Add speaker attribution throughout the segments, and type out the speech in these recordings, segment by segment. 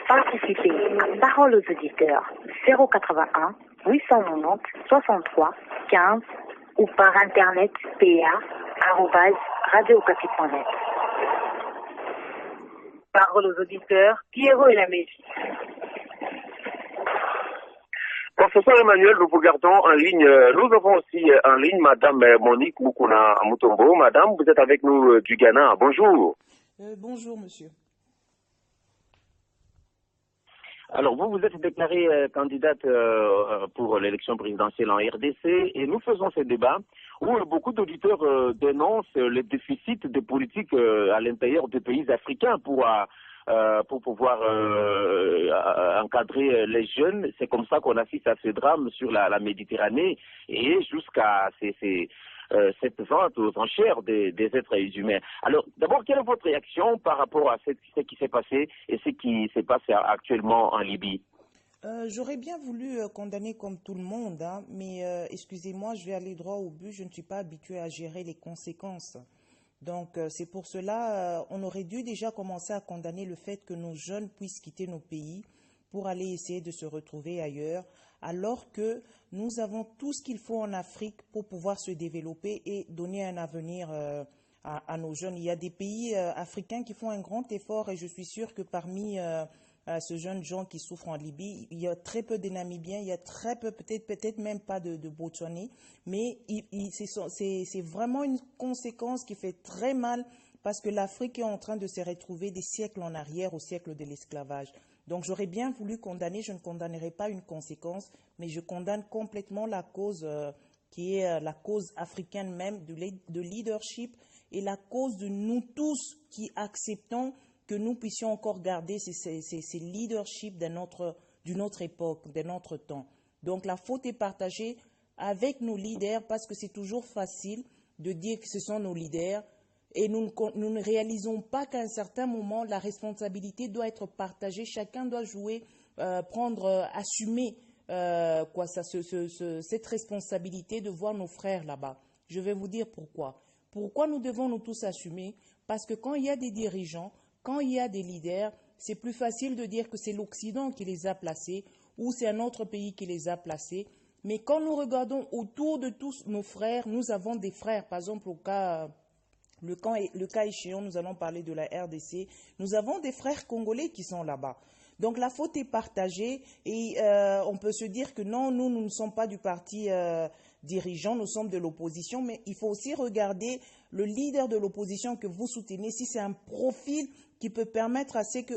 Speaker 1: Participez à Parole aux auditeurs 081 890 63 15 ou par internet pa@radiocapi.net. Parole aux auditeurs, Pierrot et la Mégie.
Speaker 2: Professeur Emmanuel, nous vous gardons en ligne. Nous avons aussi en ligne Madame Monique Mukuna Mutombo. Madame, vous êtes avec nous du Ghana. Bonjour.
Speaker 3: Bonjour, monsieur.
Speaker 2: Alors, vous êtes déclarée candidate pour l'élection présidentielle en RDC et nous faisons ce débat où beaucoup d'auditeurs dénoncent les déficits de politique à l'intérieur des pays africains pour pouvoir encadrer les jeunes. C'est comme ça qu'on assiste à ce drame sur la Méditerranée et jusqu'à cette vente aux enchères des êtres humains. Alors, d'abord, quelle est votre réaction par rapport à ce qui s'est passé et ce qui se passe actuellement en Libye?
Speaker 3: J'aurais bien voulu condamner comme tout le monde, hein, mais excusez-moi, je vais aller droit au but. Je ne suis pas habituée à gérer les conséquences. Donc, c'est pour cela, on aurait dû déjà commencer à condamner le fait que nos jeunes puissent quitter nos pays pour aller essayer de se retrouver ailleurs, alors que nous avons tout ce qu'il faut en Afrique pour pouvoir se développer et donner un avenir à nos jeunes. Il y a des pays africains qui font un grand effort et je suis sûre que parmi ces jeunes gens qui souffrent en Libye, il y a très peu de Namibiens, il y a très peu, peut-être même pas de Botswanais, mais c'est vraiment une conséquence qui fait très mal parce que l'Afrique est en train de se retrouver des siècles en arrière, au siècle de l'esclavage. Donc j'aurais bien voulu condamner, je ne condamnerai pas une conséquence, mais je condamne complètement la cause qui est la cause africaine même de leadership et la cause de nous tous qui acceptons que nous puissions encore garder ces leaderships d'une autre époque, de notre temps. Donc la faute est partagée avec nos leaders parce que c'est toujours facile de dire que ce sont nos leaders et nous ne réalisons pas qu'à un certain moment, la responsabilité doit être partagée. Chacun doit jouer, assumer cette responsabilité de voir nos frères là-bas. Je vais vous dire pourquoi. Pourquoi nous devons nous tous assumer? Parce que quand il y a des dirigeants, quand il y a des leaders, c'est plus facile de dire que c'est l'Occident qui les a placés ou c'est un autre pays qui les a placés. Mais quand nous regardons autour de tous nos frères, nous avons des frères. Par exemple, le cas échéant, nous allons parler de la RDC. Nous avons des frères congolais qui sont là-bas. Donc la faute est partagée et on peut se dire que non, nous ne sommes pas du parti dirigeant, nous sommes de l'opposition, mais il faut aussi regarder le leader de l'opposition que vous soutenez, si c'est un profil qui peut permettre à ce que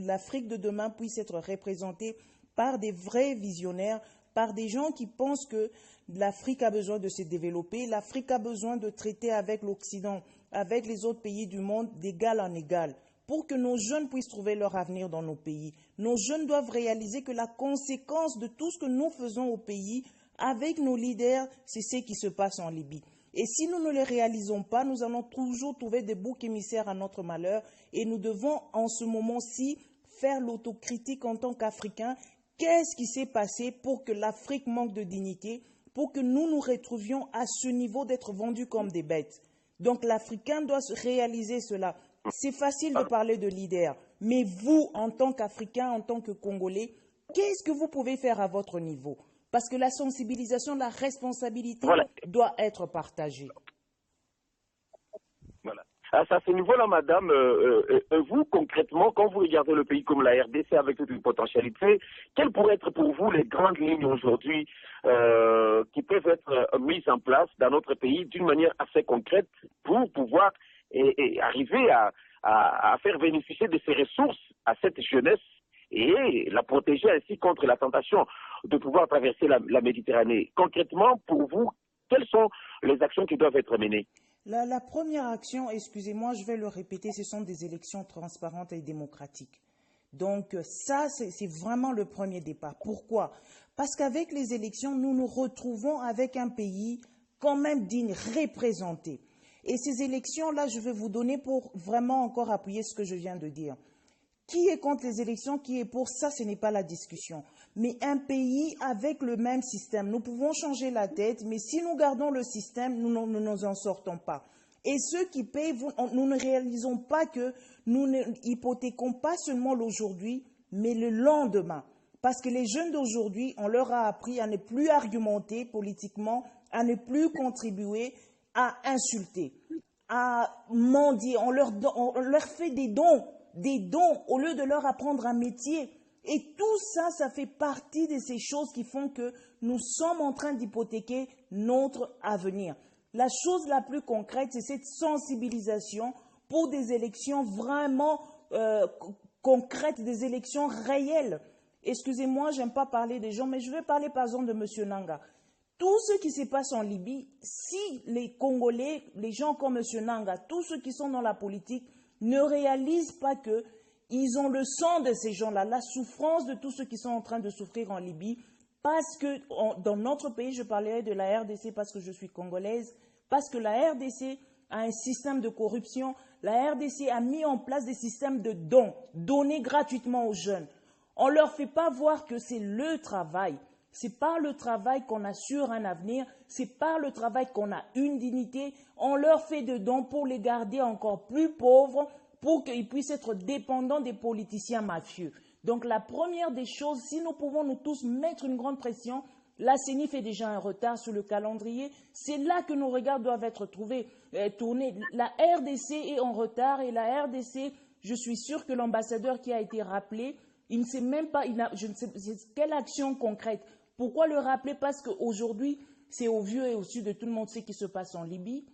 Speaker 3: l'Afrique de demain puisse être représentée par des vrais visionnaires, par des gens qui pensent que l'Afrique a besoin de se développer, l'Afrique a besoin de traiter avec l'Occident, avec les autres pays du monde d'égal en égal, pour que nos jeunes puissent trouver leur avenir dans nos pays. Nos jeunes doivent réaliser que la conséquence de tout ce que nous faisons au pays, avec nos leaders, c'est ce qui se passe en Libye. Et si nous ne le réalisons pas, nous allons toujours trouver des boucs émissaires à notre malheur et nous devons en ce moment-ci faire l'autocritique en tant qu'Africains. Qu'est-ce qui s'est passé pour que l'Afrique manque de dignité, pour que nous nous retrouvions à ce niveau d'être vendus comme des bêtes? Donc l'Africain doit réaliser cela. C'est facile de parler de leader, mais vous, en tant qu'Africain, en tant que Congolais, qu'est-ce que vous pouvez faire à votre niveau? Parce que la sensibilisation, la responsabilité doit être partagée.
Speaker 2: Voilà. À ce niveau-là, madame, vous, concrètement, quand vous regardez le pays comme la RDC avec toute une potentialité, quelles pourraient être pour vous les grandes lignes aujourd'hui qui peuvent être mises en place dans notre pays d'une manière assez concrète pour pouvoir arriver à faire bénéficier de ces ressources à cette jeunesse et la protéger ainsi contre la tentation de pouvoir traverser la Méditerranée? Concrètement, pour vous, quelles sont les actions qui doivent être menées?
Speaker 3: La première action, excusez-moi, je vais le répéter, ce sont des élections transparentes et démocratiques. Donc ça, c'est vraiment le premier départ. Pourquoi? Parce qu'avec les élections, nous nous retrouvons avec un pays quand même digne, représenté. Et ces élections-là, je vais vous donner pour vraiment encore appuyer ce que je viens de dire. Qui est contre les élections, qui est pour ça, ce n'est pas la discussion. Mais un pays avec le même système, nous pouvons changer la tête, mais si nous gardons le système, nous n'en sortons pas. Et ceux qui payent, nous ne réalisons pas que nous ne hypothéquons pas seulement l'aujourd'hui, mais le lendemain. Parce que les jeunes d'aujourd'hui, on leur a appris à ne plus argumenter politiquement, à ne plus contribuer, à insulter, à mendier. On leur fait des dons, au lieu de leur apprendre un métier. Et tout ça, ça fait partie de ces choses qui font que nous sommes en train d'hypothéquer notre avenir. La chose la plus concrète, c'est cette sensibilisation pour des élections vraiment concrètes, des élections réelles. Excusez-moi, j'aime pas parler des gens, mais je vais parler par exemple de M. Nanga. Tout ce qui se passe en Libye, si les Congolais, les gens comme M. Nanga, tous ceux qui sont dans la politique, ne réalisent pas qu'ils ont le sang de ces gens-là, la souffrance de tous ceux qui sont en train de souffrir en Libye, parce que dans notre pays, je parlerai de la RDC parce que je suis congolaise, parce que la RDC a un système de corruption, la RDC a mis en place des systèmes de dons, donnés gratuitement aux jeunes. On ne leur fait pas voir que c'est le travail. C'est par le travail qu'on assure un avenir, c'est par le travail qu'on a une dignité. On leur fait des dons pour les garder encore plus pauvres, pour qu'ils puissent être dépendants des politiciens mafieux. Donc la première des choses, si nous pouvons nous tous mettre une grande pression, la CENI fait déjà un retard sur le calendrier, c'est là que nos regards doivent être tournés. La RDC est en retard et la RDC, je suis sûr que l'ambassadeur qui a été rappelé, il ne sait même pas, je ne sais quelle action concrète. Pourquoi le rappeler? Parce qu'aujourd'hui, c'est au vieux et au sud de tout le monde ce qui se passe en Libye.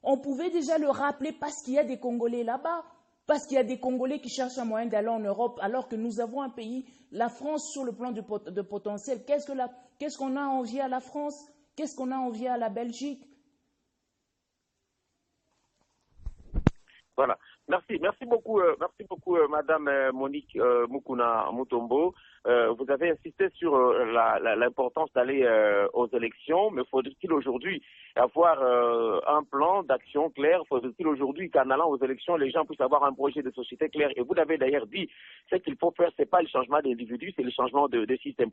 Speaker 3: On pouvait déjà le rappeler parce qu'il y a des Congolais là-bas, parce qu'il y a des Congolais qui cherchent un moyen d'aller en Europe, alors que nous avons un pays, la France, sur le plan de potentiel. Qu'est-ce qu'on a envié à la France? Qu'est-ce qu'on a envié à la Belgique?
Speaker 2: Voilà. Merci beaucoup, Madame Monique Mukuna Mutombo. Vous avez insisté sur l'importance d'aller aux élections, mais faudrait-il aujourd'hui avoir un plan d'action clair? Faudrait-il aujourd'hui qu'en allant aux élections, les gens puissent avoir un projet de société clair? Et vous l'avez d'ailleurs dit, ce qu'il faut faire, c'est pas le changement d'individus, c'est le changement de système.